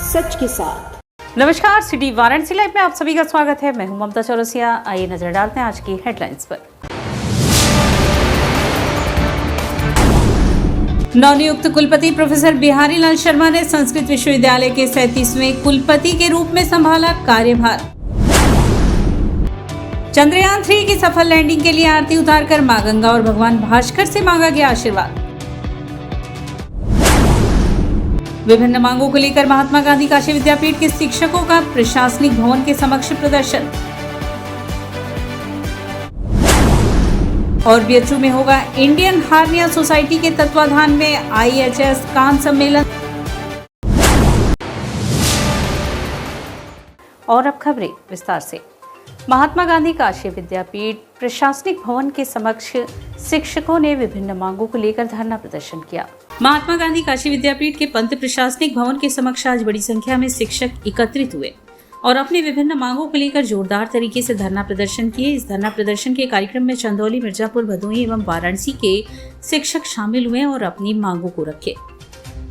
नमस्कार, city Varanasi live में आप सभी का स्वागत है। मैं हूं ममता चौरसिया। आइए नजर डालते हैं आज की हेडलाइंस पर। नवनियुक्त कुलपति प्रोफेसर बिहारी लाल शर्मा ने संस्कृत विश्वविद्यालय के 37वें कुलपति के रूप में संभाला कार्यभार। चंद्रयान 3 की सफल लैंडिंग के लिए आरती उतारकर मां गंगा और भगवान भास्कर से मांगा गया आशीर्वाद। विभिन्न मांगों को लेकर महात्मा गांधी काशी विद्यापीठ के शिक्षकों का प्रशासनिक भवन के समक्ष प्रदर्शन। और बीएचयू में होगा इंडियन हार्निया सोसाइटी के तत्वाधान में IHS कान सम्मेलन। और अब खबरें विस्तार से। महात्मा गांधी काशी विद्यापीठ प्रशासनिक भवन के समक्ष शिक्षकों ने विभिन्न मांगों को लेकर धरना प्रदर्शन किया। महात्मा गांधी काशी विद्यापीठ के पंत प्रशासनिक भवन के समक्ष आज बड़ी संख्या में शिक्षक एकत्रित हुए और अपनी विभिन्न मांगों को लेकर जोरदार तरीके से धरना प्रदर्शन किए। इस धरना प्रदर्शन के कार्यक्रम में चंदौली, मिर्जापुर, भदोही एवं वाराणसी के शिक्षक शामिल हुए और अपनी मांगों को रखे।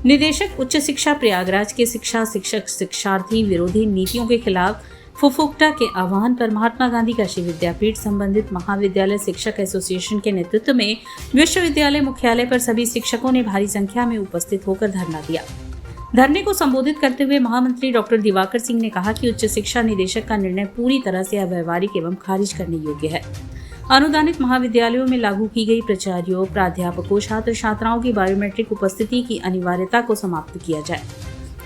निदेशक उच्च शिक्षा प्रयागराज के शिक्षक शिक्षार्थी विरोधी नीतियों के खिलाफ फुफुक्टा के आह्वान पर महात्मा गांधी काशी विद्यापीठ संबंधित महाविद्यालय शिक्षक एसोसिएशन के नेतृत्व में विश्वविद्यालय मुख्यालय पर सभी शिक्षकों ने भारी संख्या में उपस्थित होकर धरना दिया। धरने को संबोधित करते हुए महामंत्री डॉक्टर दिवाकर सिंह ने कहा कि उच्च शिक्षा निदेशक का निर्णय पूरी तरह से अव्यवहारिक एवं खारिज करने योग्य है। अनुदानित महाविद्यालयों में लागू की गई प्राचार्यों, प्राध्यापकों, छात्र छात्राओं की बायोमेट्रिक उपस्थिति की अनिवार्यता को समाप्त किया जाए।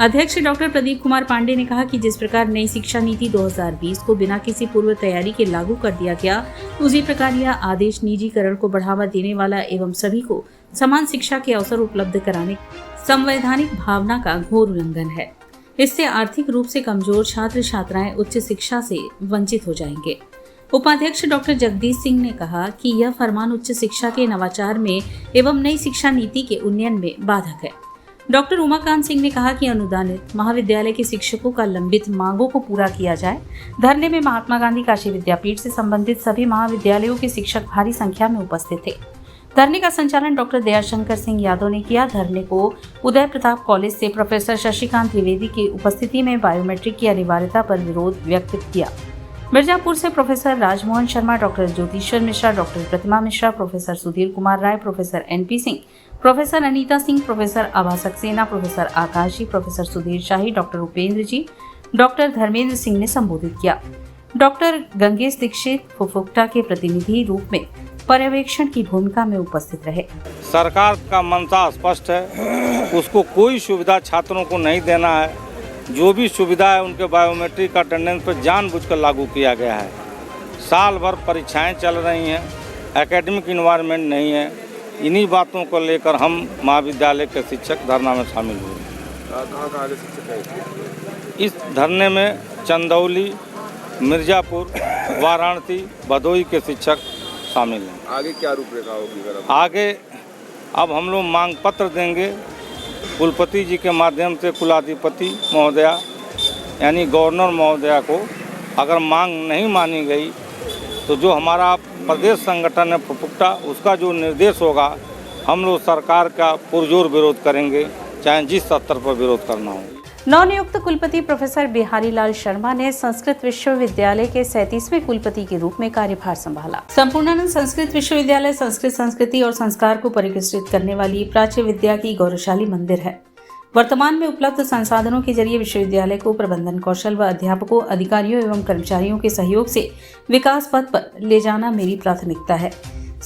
अध्यक्ष डॉक्टर प्रदीप कुमार पांडे ने कहा कि जिस प्रकार नई शिक्षा नीति 2020 को बिना किसी पूर्व तैयारी के लागू कर दिया गया, उसी प्रकार यह आदेश निजीकरण को बढ़ावा देने वाला एवं सभी को समान शिक्षा के अवसर उपलब्ध कराने संवैधानिक भावना का घोर उल्लंघन है। इससे आर्थिक रूप से कमजोर छात्र छात्राएं उच्च शिक्षा से वंचित हो जाएंगे। उपाध्यक्ष डॉक्टर जगदीश सिंह ने कहा कि यह फरमान उच्च शिक्षा के नवाचार में एवं नई शिक्षा नीति के उन्नयन में बाधक है। डॉक्टर उमाकांत सिंह ने कहा कि अनुदानित महाविद्यालय के शिक्षकों का लंबित मांगों को पूरा किया जाए। धरने में महात्मा गांधी काशी विद्यापीठ से संबंधित सभी महाविद्यालयों के शिक्षक भारी संख्या में उपस्थित थे। धरने का संचालन डॉक्टर दयाशंकर सिंह यादव ने किया। धरने को उदय प्रताप कॉलेज से प्रोफेसर शशिकांत द्विवेदी की उपस्थिति में बायोमेट्रिक की अनिवार्यता पर विरोध व्यक्त किया। मिर्जापुर से professor Rajmohan Sharma, doctor Jyotishwar Mishra, doctor Pratima Mishra, professor Sudhir Kumar Rai, professor NP Singh, professor Anita Singh, professor Abha Saxena, professor Akash ji, professor Sudhir Shahi, doctor Upendra ji, doctor Dharmendra Singh ने संबोधित किया। डॉक्टर गंगेश दीक्षित फुफुक्टा के प्रतिनिधि रूप में पर्यवेक्षण की भूमिका में उपस्थित रहे। सरकार का मंशा स्पष्ट है, उसको कोई सुविधा छात्रों को नहीं देना है। जो भी सुविधा है उनके बायोमेट्रिक अटेंडेंस पर जानबूझकर लागू किया गया है। साल भर परीक्षाएं चल रही हैं, एकेडमिक इन्वायरमेंट नहीं है। इन्हीं बातों को लेकर हम महाविद्यालय के शिक्षक धरना में शामिल हुए। कहाँ आगे शिक्षक है? इस धरने में चंदौली, मिर्जापुर, वाराणसी, भदोही के शिक्षक शामिल हैं। आगे क्या रूपरेखा होगी? आगे अब हम लोग मांग पत्र देंगे कुलपति जी के माध्यम से कुलाधिपति महोदया यानी गवर्नर महोदया को। अगर मांग नहीं मानी गई तो जो हमारा प्रदेश संगठन है फुफुक्टा, उसका जो निर्देश होगा हम लोग सरकार का पुरजोर विरोध करेंगे, चाहे जिस स्तर पर विरोध करना हो। नवनियुक्त कुलपति प्रोफेसर बिहारी लाल शर्मा ने संस्कृत विश्वविद्यालय के 37वें कुलपति के रूप में कार्यभार संभाला। संपूर्णानंद संस्कृत विश्वविद्यालय संस्कृत संस्कृति और संस्कार को परिष्कृत करने वाली प्राच्य विद्या की गौरवशाली मंदिर है। वर्तमान में उपलब्ध संसाधनों के जरिए विश्वविद्यालय को प्रबंधन कौशल व अध्यापकों, अधिकारियों एवं कर्मचारियों के सहयोग से विकास पथ पर ले जाना मेरी प्राथमिकता है।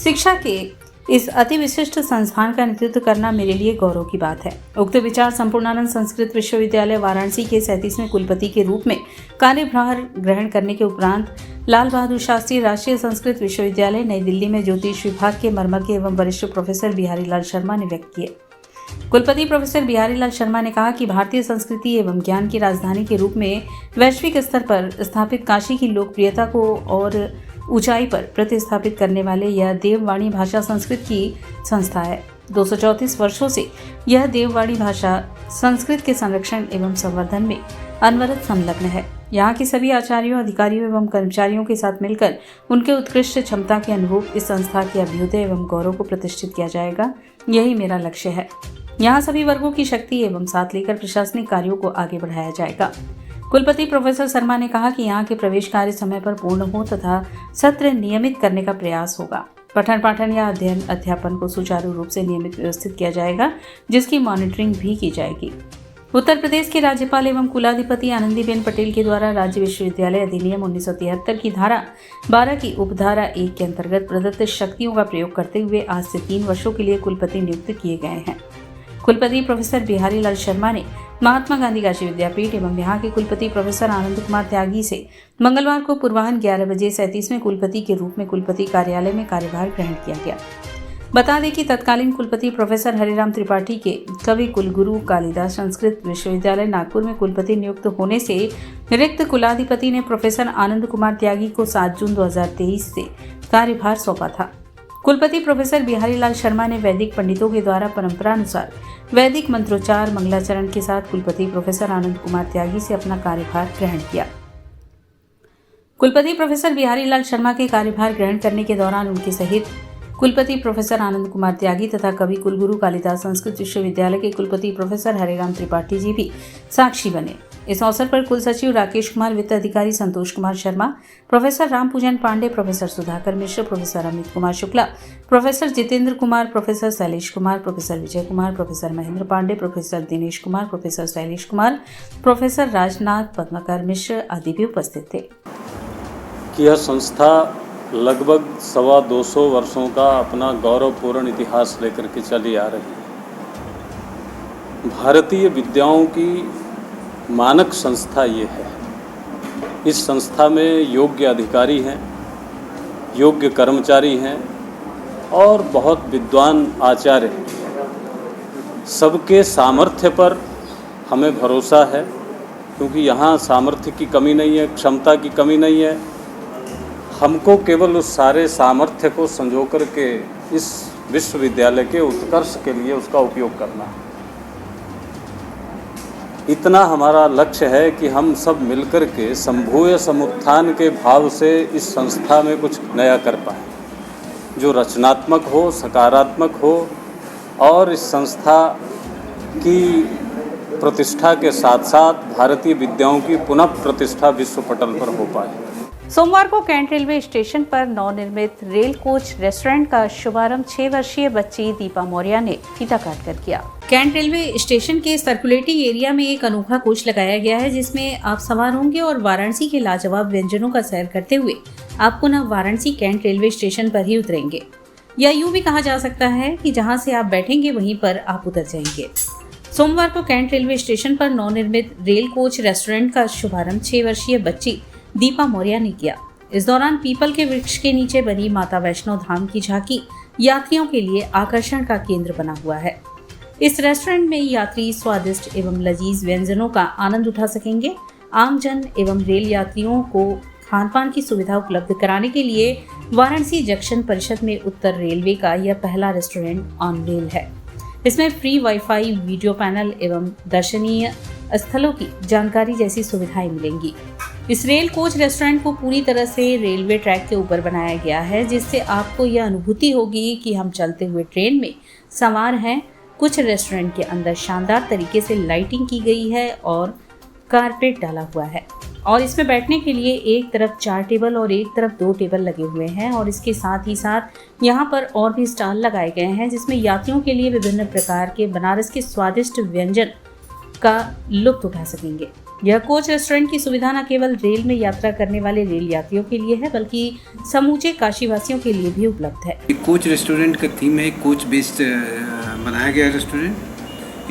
शिक्षा के इस अति विशिष्ट संस्थान का नेतृत्व करना मेरे लिए गौरव की बात है। उक्त विचार संपूर्णानंद संस्कृत विश्वविद्यालय वाराणसी के 37वें कुलपति के रूप में कार्यभार ग्रहण करने के उपरांत लाल बहादुर शास्त्री राष्ट्रीय संस्कृत विश्वविद्यालय नई दिल्ली में ज्योतिष विभाग के मर्मज्ञ एवं वरिष्ठ प्रोफेसर बिहारी लाल शर्मा ने व्यक्त किए। कुलपति प्रोफेसर बिहारी लाल शर्मा ने कहा कि भारतीय संस्कृति एवं ज्ञान की राजधानी के रूप में वैश्विक स्तर पर स्थापित काशी की लोकप्रियता को और ऊंचाई पर प्रतिस्थापित करने वाले यह देववाणी भाषा संस्कृत की संस्था है। 234 वर्षों से यह देववाणी भाषा संस्कृत के संरक्षण एवं संवर्धन में अनवरत संलग्न है। यहाँ के सभी आचार्यों, अधिकारियों एवं कर्मचारियों के साथ मिलकर उनके उत्कृष्ट क्षमता के अनुरूप इस संस्था के अभ्युदय एवं गौरव को प्रतिष्ठित किया जाएगा, यही मेरा लक्ष्य है। यहाँ सभी वर्गों की शक्ति एवं साथ लेकर प्रशासनिक कार्यों को आगे बढ़ाया जाएगा। कुलपति प्रोफेसर शर्मा ने कहा कि यहाँ के प्रवेश कार्य समय पर पूर्ण हो तथा सत्र नियमित करने का प्रयास होगा। पठन पाठन या अध्ययन अध्यापन को सुचारू रूप से नियमित व्यवस्थित किया जाएगा, जिसकी मॉनिटरिंग भी की जाएगी। उत्तर प्रदेश के राज्यपाल एवं कुलाधिपति आनंदीबेन पटेल के द्वारा राज्य विश्वविद्यालय अधिनियम 1973 की धारा 12 की उपधारा 1 के अंतर्गत प्रदत्त शक्तियों का प्रयोग करते हुए आज से 3 वर्षों के लिए कुलपति नियुक्त किए गए हैं। कुलपति प्रोफेसर बिहारी लाल शर्मा ने महात्मा गांधी काशी विद्यापीठ एवं यहाँ के कुलपति प्रोफेसर आनंद कुमार त्यागी से मंगलवार को पूर्वाह्न 11 बजे 37वें कुलपति के रूप में कुलपति कार्यालय में कार्यभार ग्रहण किया गया। बता दें कि तत्कालीन कुलपति प्रोफेसर हरिराम त्रिपाठी के कवि कुलगुरु कालिदास संस्कृत विश्वविद्यालय नागपुर में कुलपति नियुक्त होने से रिक्त कुलाधिपति ने प्रोफेसर आनंद कुमार त्यागी को 7 जून 2023 से कार्यभार सौंपा था। कुलपति प्रोफेसर बिहारी लाल शर्मा ने वैदिक पंडितों के द्वारा परंपरानुसार वैदिक मंत्रोच्चार मंगलाचरण के साथ कुलपति प्रोफेसर आनंद कुमार त्यागी से अपना कार्यभार ग्रहण किया। कुलपति प्रोफेसर बिहारी लाल शर्मा के कार्यभार ग्रहण करने के दौरान उनके सहित कुलपति प्रोफेसर आनंद कुमार त्यागी तथा कवि कुलगुरु कालिदास संस्कृत विश्वविद्यालय के कुलपति प्रोफेसर हरिराम त्रिपाठी जी भी साक्षी बने। इस अवसर पर कुल सचिव राकेश कुमार, वित्त अधिकारी Santosh Kumar Sharma, professor Rampujan Pandey, professor Sudhakar Mishra, professor Amit Kumar Shukla, professor Jitendra Kumar, professor Shailesh Kumar, professor Vijay Kumar, professor Mahendra Pandey, professor Dinesh Kumar, professor Shailesh Kumar, professor Rajnath Padmakar Mishra आदि भी उपस्थित थे। यह संस्था लगभग 250 वर्षों का अपना गौरवपूर्ण इतिहास लेकर के चली आ रही है। भारतीय विद्याओं की मानक संस्था ये है। इस संस्था में योग्य अधिकारी हैं, योग्य कर्मचारी हैं और बहुत विद्वान आचार्य हैं। सबके सामर्थ्य पर हमें भरोसा है, क्योंकि यहाँ सामर्थ्य की कमी नहीं है, क्षमता की कमी नहीं है। हमको केवल उस सारे सामर्थ्य को संजो कर के इस विश्वविद्यालय के उत्कर्ष के लिए उसका उपयोग करना है। इतना हमारा लक्ष्य है कि हम सब मिलकर के संभूय समुत्थान के भाव से इस संस्था में कुछ नया कर पाएँ, जो रचनात्मक हो, सकारात्मक हो और इस संस्था की प्रतिष्ठा के साथ साथ भारतीय विद्याओं की पुनः प्रतिष्ठा विश्व पटल पर हो पाए। सोमवार को कैंट रेलवे स्टेशन पर नवनिर्मित रेल कोच रेस्टोरेंट का शुभारंभ 6 वर्षीय बच्ची दीपा मौर्य ने फीता काटकर किया। कैंट रेलवे स्टेशन के सर्कुलेटिंग एरिया में एक अनोखा कोच लगाया गया है, जिसमें आप सवार होंगे और वाराणसी के लाजवाब व्यंजनों का सैर करते हुए आप पुनः वाराणसी कैंट रेलवे स्टेशन पर ही उतरेंगे। या यूं भी कहा जा सकता है कि जहां से आप बैठेंगे वहीं पर आप उतर जाएंगे। सोमवार को कैंट रेलवे स्टेशन पर नवनिर्मित रेल कोच रेस्टोरेंट का शुभारंभ 6 वर्षीय बच्ची दीपा मौर्य ने किया। इस दौरान पीपल के वृक्ष के नीचे बनी माता वैष्णो धाम की झांकी यात्रियों के लिए आकर्षण का केंद्र बना हुआ है। इस रेस्टोरेंट में यात्री स्वादिष्ट एवं लजीज व्यंजनों का आनंद उठा सकेंगे। आमजन एवं रेल यात्रियों को खान पान की सुविधा उपलब्ध कराने के लिए वाराणसी जंक्शन परिषद में उत्तर रेलवे का यह पहला रेस्टोरेंट ऑन रेल है। इसमें फ्री वाईफाई, वीडियो पैनल एवं दर्शनीय स्थलों की जानकारी जैसी सुविधाएं मिलेंगी। इस रेल कोच रेस्टोरेंट को पूरी तरह से रेलवे ट्रैक के ऊपर बनाया गया है, जिससे आपको यह अनुभूति होगी कि हम चलते हुए ट्रेन में सवार हैं। कुछ रेस्टोरेंट के अंदर शानदार तरीके से लाइटिंग की गई है और कारपेट डाला हुआ है और इसमें बैठने के लिए एक तरफ 4 टेबल और एक तरफ 2 टेबल लगे हुए हैं और इसके साथ ही साथ यहाँ पर और भी स्टॉल लगाए गए हैं, जिसमें यात्रियों के लिए विभिन्न प्रकार के बनारस के स्वादिष्ट व्यंजन का लुत्फ उठा सकेंगे। यह कोच रेस्टोरेंट की सुविधा न केवल रेल में यात्रा करने वाले रेल यात्रियों के लिए है, बल्कि समूचे काशीवासियों के लिए भी उपलब्ध है। कोच रेस्टोरेंट का थीम है कोच बेस्ड बनाया गया रेस्टोरेंट।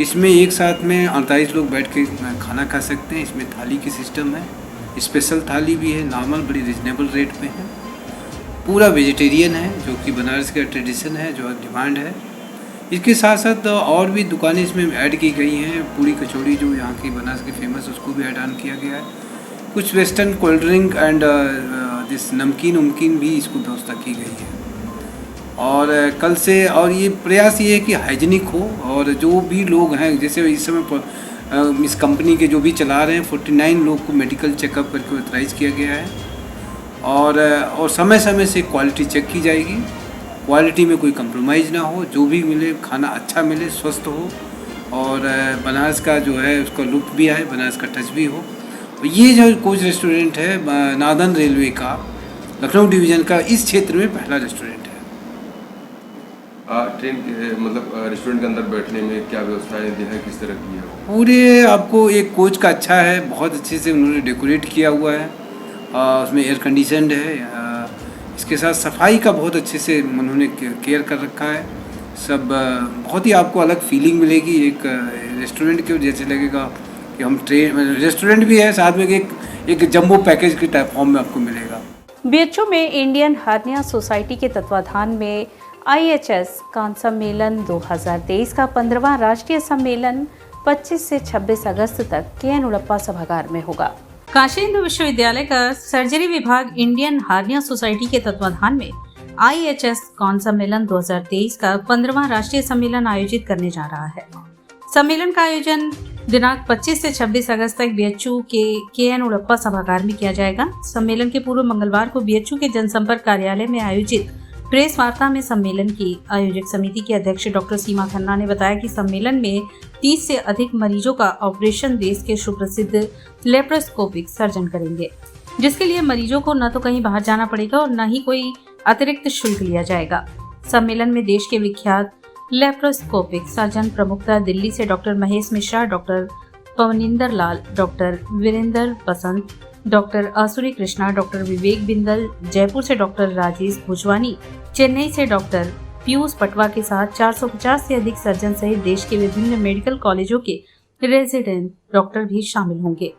इसमें एक साथ में 38 लोग बैठ के खाना खा सकते हैं। इसमें थाली की सिस्टम है, स्पेशल थाली भी है, नॉर्मल बड़ी रिजनेबल रेट पे है। पूरा वेजिटेरियन है, जो कि बनारस का ट्रेडिशन है, जो डिमांड है। इसके साथ साथ और भी दुकानें इसमें ऐड की गई हैं। पूरी कचौड़ी जो यहाँ की बनारस की फेमस, उसको भी ऐड ऑन किया गया है। कुछ western cold drink and this नमकीन उमकीन भी इसको व्यवस्था की गई है। और कल से और ये प्रयास ये है कि हाइजीनिक हो और जो भी लोग हैं, जैसे इस समय इस कंपनी के जो भी चला रहे हैं 49 लोग को मेडिकल चेकअप करके ऑथराइज किया गया है और समय समय से क्वालिटी चेक की जाएगी। क्वालिटी में कोई कंप्रोमाइज़ ना हो, जो भी मिले खाना अच्छा मिले, स्वस्थ हो और बनारस का जो है उसका लुक भी आए, बनारस का टच भी हो। और ये जो कोच रेस्टोरेंट है नादन रेलवे का लखनऊ डिवीज़न का इस क्षेत्र में पहला रेस्टोरेंट है। ट्रेन मतलब रेस्टोरेंट के अंदर बैठने में क्या व्यवस्थाएं दी है, किस तरह की है? पूरे आपको एक कोच का अच्छा है, बहुत अच्छे से उन्होंने डेकोरेट किया हुआ है, उसमें एयर कंडीशनड है, इसके साथ सफाई का बहुत अच्छे से उन्होंने केयर कर रखा है। सब बहुत ही आपको अलग फीलिंग मिलेगी, एक रेस्टोरेंट के जैसे लगेगा कि हम ट्रेन रेस्टोरेंट भी है, साथ में एक जंबो पैकेज के टाइप फॉर्म में आपको मिलेगा। बीएचयू में इंडियन हर्निया सोसाइटी के तत्वाधान में IHS कान सम्मेलन 2023 का 15वां राष्ट्रीय सम्मेलन 25 से 26 अगस्त तक KN उड़प्पा सभागार में होगा। काशी हिंदू विश्वविद्यालय का सर्जरी विभाग इंडियन हार्निया सोसाइटी के तत्वाधान में IHS कान सम्मेलन 2023 का 15वां राष्ट्रीय सम्मेलन आयोजित करने जा रहा है। सम्मेलन का आयोजन दिनांक 25 से 26 अगस्त तक बीएचयू के KN उड़प्पा सभागार में किया जाएगा। सम्मेलन के पूर्व मंगलवार को बीएचयू के जनसंपर्क कार्यालय में आयोजित प्रेस वार्ता में सम्मेलन की आयोजक समिति के अध्यक्ष डॉक्टर सीमा खन्ना ने बताया कि सम्मेलन में 30 से अधिक मरीजों का ऑपरेशन देश के सुप्रसिद्ध लेप्रोस्कोपिक सर्जन करेंगे, जिसके लिए मरीजों को न तो कहीं बाहर जाना पड़ेगा और न ही कोई अतिरिक्त शुल्क लिया जाएगा। सम्मेलन में देश के विख्यात लेप्रोस्कोपिक सर्जन प्रमुखतः दिल्ली से डॉक्टर महेश मिश्रा, डॉक्टर पवनिंदर लाल, डॉक्टर वीरेंद्र बसंत, डॉक्टर आसुरी कृष्णा, डॉक्टर विवेक बिंदल, जयपुर से डॉक्टर राजेश भुजवानी, चेन्नई से डॉक्टर पीयूष पटवा के साथ 450 से अधिक सर्जन सहित देश के विभिन्न मेडिकल कॉलेजों के रेजिडेंट डॉक्टर भी शामिल होंगे।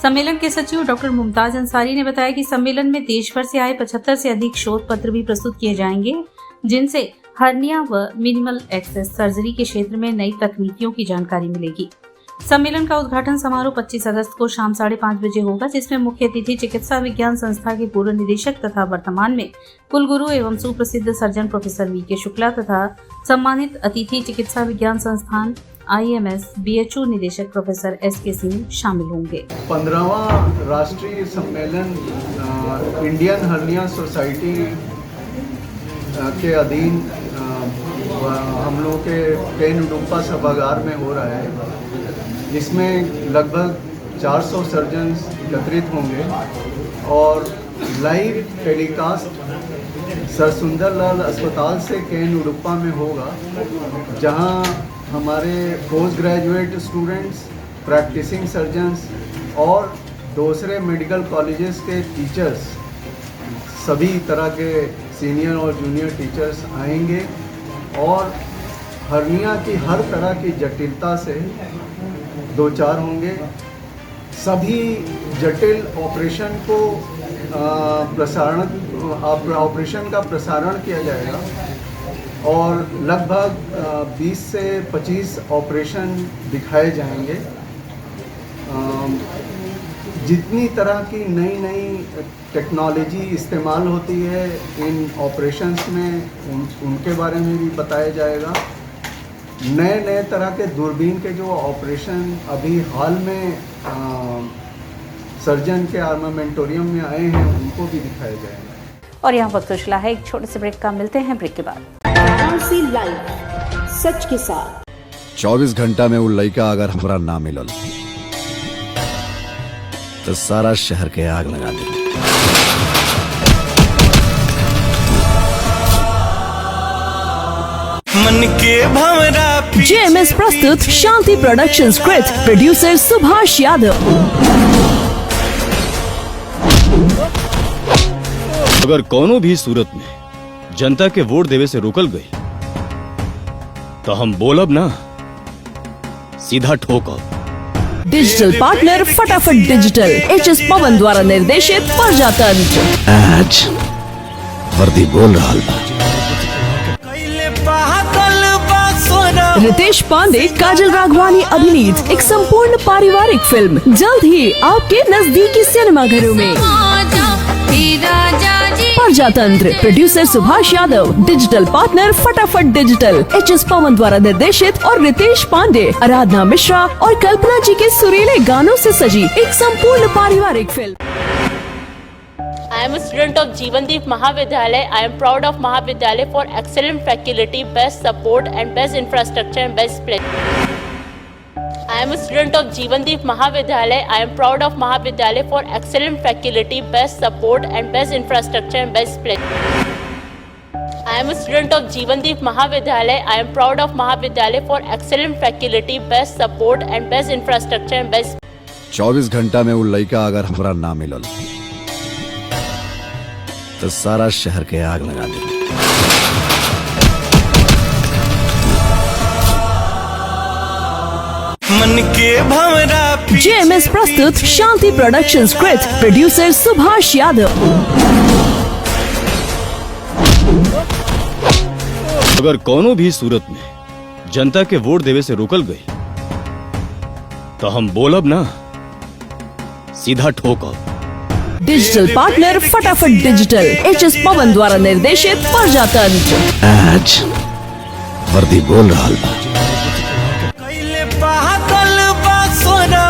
सम्मेलन के सचिव डॉक्टर मुमताज अंसारी ने बताया कि सम्मेलन में देश भर से आए 75 से अधिक शोध पत्र भी प्रस्तुत किए जाएंगे, जिनसे हर्निया व मिनिमल एक्सेस सर्जरी के क्षेत्र में नई तकनीकियों की जानकारी मिलेगी। सम्मेलन का उद्घाटन समारोह 25 अगस्त को शाम 5:30 बजे होगा, जिसमें मुख्य अतिथि चिकित्सा विज्ञान संस्था के पूर्व निदेशक तथा वर्तमान में कुलगुरु एवं सुप्रसिद्ध सर्जन प्रोफेसर VK शुक्ला तथा सम्मानित अतिथि चिकित्सा विज्ञान संस्थान IMS BHU निदेशक प्रोफेसर SK सिंह शामिल होंगे। 15वां राष्ट्रीय सम्मेलन इंडियन हर्निया सोसाइटी के अधीन हम लोग के KN उड़प्पा सभागार में हो रहा है। इसमें लगभग 400 सर्जन्स एकत्रित होंगे और लाइव टेलीकास्ट सर सुंदरलाल अस्पताल से KN उड़प्पा में होगा, जहां हमारे post graduate students, practising surgeons और दूसरे मेडिकल कॉलेजेस के टीचर्स, सभी तरह के सीनियर और जूनियर टीचर्स आएंगे और हर्निया की हर तरह की जटिलता से दो चार होंगे। सभी जटिल ऑपरेशन को ऑपरेशन का प्रसारण किया जाएगा और लगभग 20 से 25 ऑपरेशन दिखाए जाएंगे। जितनी तरह की नई नई टेक्नोलॉजी इस्तेमाल होती है इन ऑपरेशंस में, उनके बारे में भी बताया जाएगा। नए तरह के दूरबीन के जो ऑपरेशन अभी हाल में सर्जन के आर्मामेंटोरियम में आए हैं, उनको भी दिखाया जाएगा। और यहाँ वक्त उछला है एक छोटे से ब्रेक का, मिलते हैं ब्रेक के बाद। लाइव सच के साथ 24 घंटा में वो लड़का अगर हमरा ना मिलल तो सारा शहर के आग लगा दे। मन के भंवरा JMS प्रस्तुत शांति प्रोडक्शंस कृत प्रोड्यूसर सुभाष यादव। अगर कोनो भी सूरत में जनता के वोट देवे से रोकल गई तो हम बोलब ना, सीधा ठोकब। डिजिटल पार्टनर फटाफट डिजिटल HS पवन द्वारा निर्देशित प्रजातंत्र। आज वर्दी बोल रहा बा। रितेश पांडे, काजल राघवानी अभिनीत एक संपूर्ण पारिवारिक फिल्म जल्द ही आपके नजदीकी सिनेमाघरों में। प्रजातंत्र producer Subhash Yadav, digital partner फटाफट डिजिटल HS पवन द्वारा निर्देशित और रितेश पांडे, आराधना मिश्रा और कल्पना जी के सुरीले गानों से सजी एक संपूर्ण पारिवारिक film. I am a student of Jeevandeep Mahavidyalaya. I am proud of Mahavidyalaya for excellent faculty, best support and best infrastructure and best place. I am a student of Jeevandeep Mahavidyalaya. I am proud of Mahavidyalaya for excellent faculty, best support and best infrastructure and best place. I am a student of Jeevandeep Mahavidyalaya. I am proud of Mahavidyalaya for excellent faculty, best support and best infrastructure and best. 24 घंटा में वो लड़का अगर हमरा ना मिलल तो सारा शहर के आग लगा दे। मन के भंवरा JMS प्रस्तुत Shanti production script, producer Subhash Yadav. अगर कोनो भी सूरत में जनता के वोट देवे से रोकल गई तो हम बोलब ना, सीधा ठोकब। डिजिटल पार्टनर फटाफट डिजिटल, HS पवन द्वारा निर्देशित प्रजातंत्र। आज वर्दी बोल रहा बा।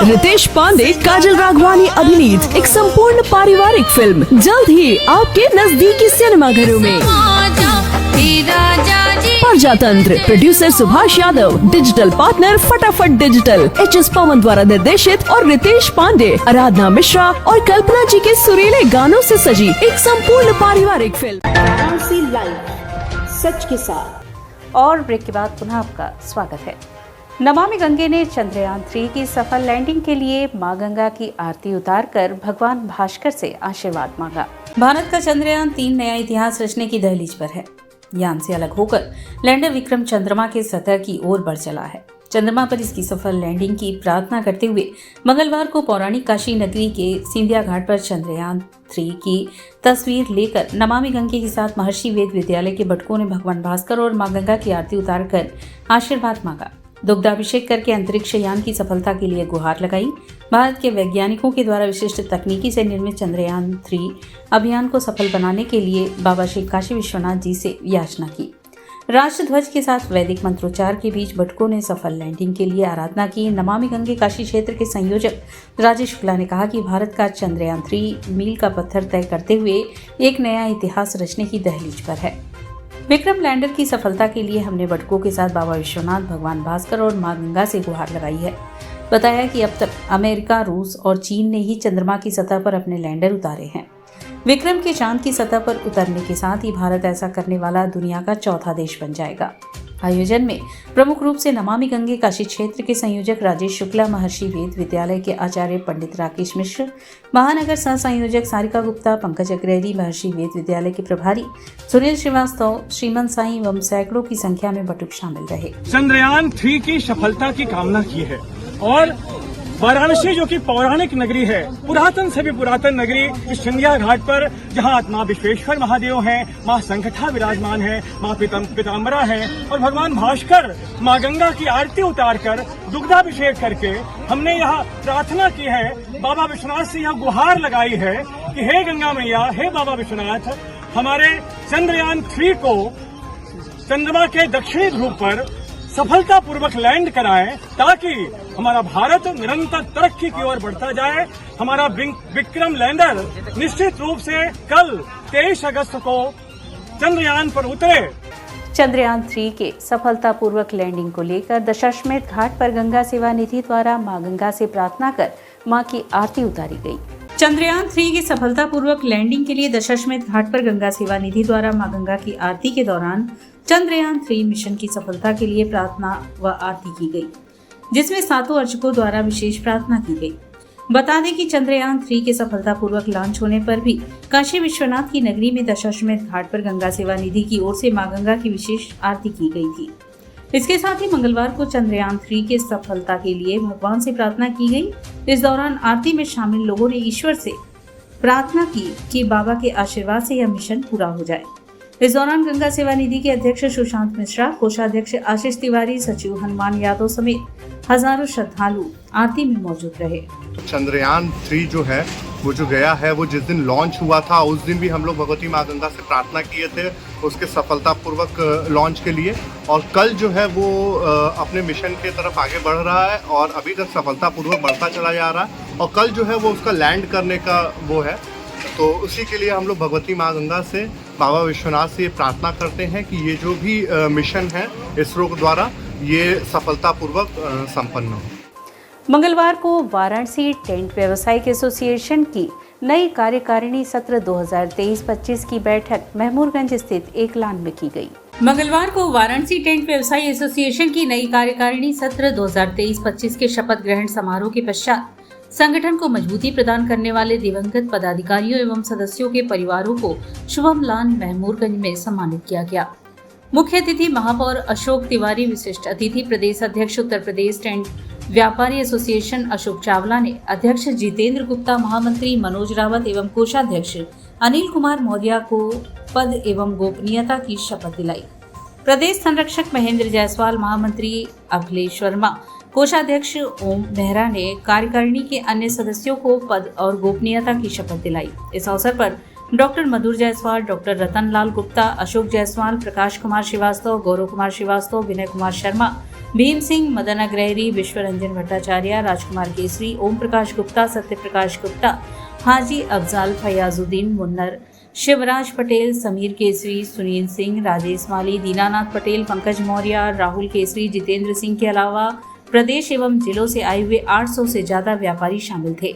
रितेश पांडे, काजल राघवानी अभिनीत एक संपूर्ण पारिवारिक फिल्म जल्द ही आपके नजदीकी सिनेमाघरों में। प्रजातंत्र, producer Subhash Yadav, digital partner फटाफट डिजिटल, HS पवन द्वारा निर्देशित और रितेश पांडे, आराधना मिश्रा और कल्पना जी के सुरीले गानों से सजी एक संपूर्ण पारिवारिक फिल्म सच के साथ। और ब्रेक के बाद पुनः आपका स्वागत है। नमामि गंगे ने चंद्रयान 3 की सफल लैंडिंग के लिए मां गंगा की आरती उतारकर भगवान भास्कर से आशीर्वाद मांगा। भारत का चंद्रयान 3 नया इतिहास रचने की दहलीज पर है। यान से अलग होकर लैंडर विक्रम चंद्रमा के सतह की ओर बढ़ चला है। चंद्रमा पर इसकी सफल लैंडिंग की प्रार्थना करते हुए मंगलवार को पौराणिक काशी नगरी के सिंधिया घाट पर चंद्रयान 3 की तस्वीर लेकर नमामि गंगे के साथ महर्षि वेद विद्यालय के बटुकों ने भगवान भास्कर और मां गंगा की आरती उतारकर आशीर्वाद मांगा। दुग्धाभिषेक करके अंतरिक्ष यान की सफलता के लिए गुहार लगाई। भारत के वैज्ञानिकों के द्वारा विशिष्ट तकनीकी से निर्मित चंद्रयान 3 अभियान को सफल बनाने के लिए बाबा श्री काशी विश्वनाथ जी से याचना की। राष्ट्रध्वज के साथ वैदिक मंत्रोच्चार के बीच बटुकों ने सफल लैंडिंग के लिए आराधना की। नमामि गंगे काशी क्षेत्र के संयोजक राजेश शुक्ला ने कहा कि भारत का चंद्रयान 3 मील का पत्थर तय करते हुए एक नया इतिहास रचने की दहलीज पर है। विक्रम लैंडर की सफलता के लिए हमने बटुकों के साथ बाबा विश्वनाथ, भगवान भास्कर और मां गंगा से गुहार लगाई है। बताया कि अब तक अमेरिका, रूस और चीन ने ही चंद्रमा की सतह पर अपने लैंडर उतारे हैं। विक्रम के चांद की सतह पर उतरने के साथ ही भारत ऐसा करने वाला दुनिया का चौथा देश बन जाएगा। आयोजन में प्रमुख रूप से नमामि गंगे काशी क्षेत्र के संयोजक राजेश शुक्ला, महर्षि वेद विद्यालय के आचार्य पंडित राकेश मिश्र, महानगर सह संयोजक सारिका गुप्ता, पंकज अग्रहरी, महर्षि वेद विद्यालय के प्रभारी सुनील श्रीवास्तव, श्रीमंत साई एवं सैकड़ों की संख्या में बटुक शामिल रहे। चंद्रयान 3 की सफलता की कामना की है और वाराणसी जो कि पौराणिक नगरी है, पुरातन से भी पुरातन नगरी, इस सिंधिया घाट पर जहां मां विश्वेश्वर महादेव हैं, मां संकटा विराजमान है, मां पीताम्बरा है और भगवान भास्कर मां गंगा की आरती उतारकर दुग्धाभिषेक करके हमने यहाँ प्रार्थना की है। बाबा विश्वनाथ से यह गुहार लगाई है कि हे गंगा मैया, हे बाबा विश्वनाथ, हमारे चंद्रयान 3 को चंद्रमा के दक्षिणी ध्रुव पर सफलतापूर्वक लैंड कराएं ताकि हमारा भारत निरंतर तरक्की की ओर बढ़ता जाए। हमारा विक्रम लैंडर निश्चित रूप से कल 23 अगस्त को चंद्रयान पर उतरे। चंद्रयान 3 के सफलतापूर्वक लैंडिंग को लेकर दशाश्वमेध घाट पर गंगा सेवा निधि द्वारा मां गंगा से प्रार्थना कर मां की आरती उतारी गई। चंद्रयान 3 की सफलतापूर्वक लैंडिंग के लिए दशाश्वमेध घाट पर गंगा सेवा निधि द्वारा मां गंगा की आरती के दौरान चंद्रयान 3 मिशन की सफलता के लिए प्रार्थना व आरती की गई, जिसमें 7 अर्चकों द्वारा विशेष प्रार्थना की गई। बता दें कि चंद्रयान 3 के सफलतापूर्वक लॉन्च होने पर भी काशी विश्वनाथ की नगरी में दशाश्वमेध घाट पर गंगा सेवा निधि की ओर से मां गंगा की विशेष आरती की गई थी। इसके साथ ही मंगलवार को चंद्रयान 3 के सफलता के लिए भगवान से प्रार्थना की गई। इस दौरान आरती में शामिल लोगों ने ईश्वर से प्रार्थना की कि बाबा के आशीर्वाद से यह मिशन पूरा हो जाए। इस दौरान गंगा सेवा निधि के अध्यक्ष सुशांत मिश्रा, कोषाध्यक्ष आशीष तिवारी, सचिव हनुमान यादव समेत हजारों श्रद्धालु आरती में मौजूद रहे। चंद्रयान 3 जो है वो जो गया है, वो जिस दिन लॉन्च हुआ था उस दिन भी हम लोग भगवती माँ गंगा से प्रार्थना किए थे उसके सफलतापूर्वक लॉन्च के लिए, और कल जो है वो अपने मिशन की तरफ आगे बढ़ रहा है और अभी तक सफलतापूर्वक बढ़ता चला जा रहा है। और कल जो है वो उसका लैंड करने का वो है, तो उसी के लिए हम लोग भगवती माँ गंगा से, बाबा विश्वनाथ से ये प्रार्थना करते हैं कि ये जो भी मिशन है इसरो द्वारा ये सफलतापूर्वक संपन्न हो। मंगलवार को वाराणसी टेंट व्यवसायिक एसोसिएशन की नई कार्यकारिणी सत्र 2023-25 की बैठक महमूदगंज स्थित एकलान में की गई। मंगलवार को वाराणसी टेंट व्यवसायी एसोसिएशन की नई कार्यकारिणी सत्र 2023-25 के शपथ ग्रहण समारोह के पश्चात संगठन को मजबूती प्रदान करने वाले दिवंगत पदाधिकारियों एवं सदस्यों के परिवारों को शुभम लान महमूदगंज में सम्मानित किया गया। मुख्य अतिथि महापौर अशोक तिवारी, विशिष्ट अतिथि प्रदेश अध्यक्ष उत्तर प्रदेश टेंट व्यापारी एसोसिएशन अशोक चावला ने, अध्यक्ष जितेंद्र गुप्ता, महामंत्री मनोज रावत एवं कोषाध्यक्ष अनिल कुमार मौर्य को पद एवं गोपनीयता की शपथ दिलाई। प्रदेश संरक्षक महेंद्र जायसवाल, महामंत्री अखिलेश वर्मा, कोषाध्यक्ष ओम मेहरा ने कार्यकारिणी के अन्य सदस्यों को पद और गोपनीयता की शपथ दिलाई। इस अवसर पर डॉक्टर मधुर जायसवाल, डॉक्टर रतनलाल गुप्ता, अशोक जायसवाल, प्रकाश कुमार श्रीवास्तव, गौरव कुमार श्रीवास्तव, विनय कुमार शर्मा, भीम सिंह, मदन अग्रहरी, विश्वरंजन भट्टाचार्य, राजकुमार केसरी, ओम प्रकाश गुप्ता, सत्य प्रकाश गुप्ता, हाजी अफजाल फयाजुद्दीन मुन्नर, शिवराज पटेल, समीर केसरी, सुनील सिंह, राजेश माली, दीनानाथ पटेल, पंकज मौर्य, राहुल केसरी, जितेंद्र सिंह के अलावा प्रदेश एवं जिलों से आए हुए 800 से ज्यादा व्यापारी शामिल थे।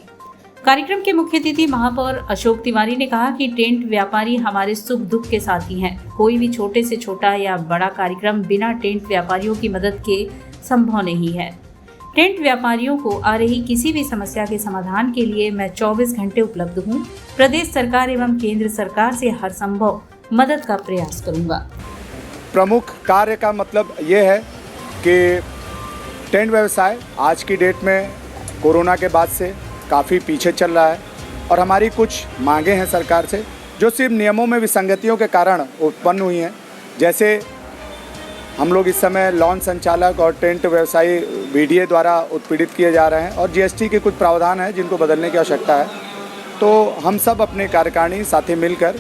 कार्यक्रम के मुख्य अतिथि महापौर अशोक तिवारी ने कहा कि टेंट व्यापारी हमारे सुख दुख के साथी हैं। कोई भी छोटे से छोटा या बड़ा कार्यक्रम बिना टेंट व्यापारियों की मदद के संभव नहीं है। टेंट व्यापारियों को आ रही किसी भी समस्या के समाधान के लिए मैं 24 घंटे उपलब्ध हूं। प्रदेश सरकार एवं केंद्र सरकार से हर संभव मदद का प्रयास करूंगा। प्रमुख कार्य का मतलब ये है कि टेंट व्यवसाय आज की डेट में कोरोना के बाद से काफ़ी पीछे चल रहा है और हमारी कुछ मांगे हैं सरकार से जो सिर्फ नियमों में विसंगतियों के कारण उत्पन्न हुई हैं। जैसे हम लोग इस समय लॉन संचालक और टेंट व्यवसायी बीडीए द्वारा उत्पीड़ित किए जा रहे हैं और जीएसटी के कुछ प्रावधान हैं जिनको बदलने की आवश्यकता है। तो हम सब अपने कार्यकारिणी साथी मिलकर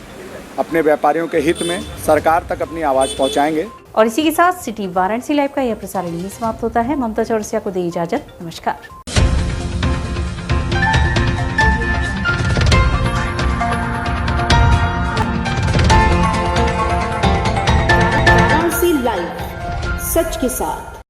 अपने व्यापारियों के हित में सरकार तक अपनी आवाज़ पहुँचाएंगे। और इसी के साथ सिटी वाराणसी लाइव का यह प्रसारण यहीं समाप्त होता है। ममता चौरसिया को दी इजाजत। नमस्कार। लाइव, सच के साथ।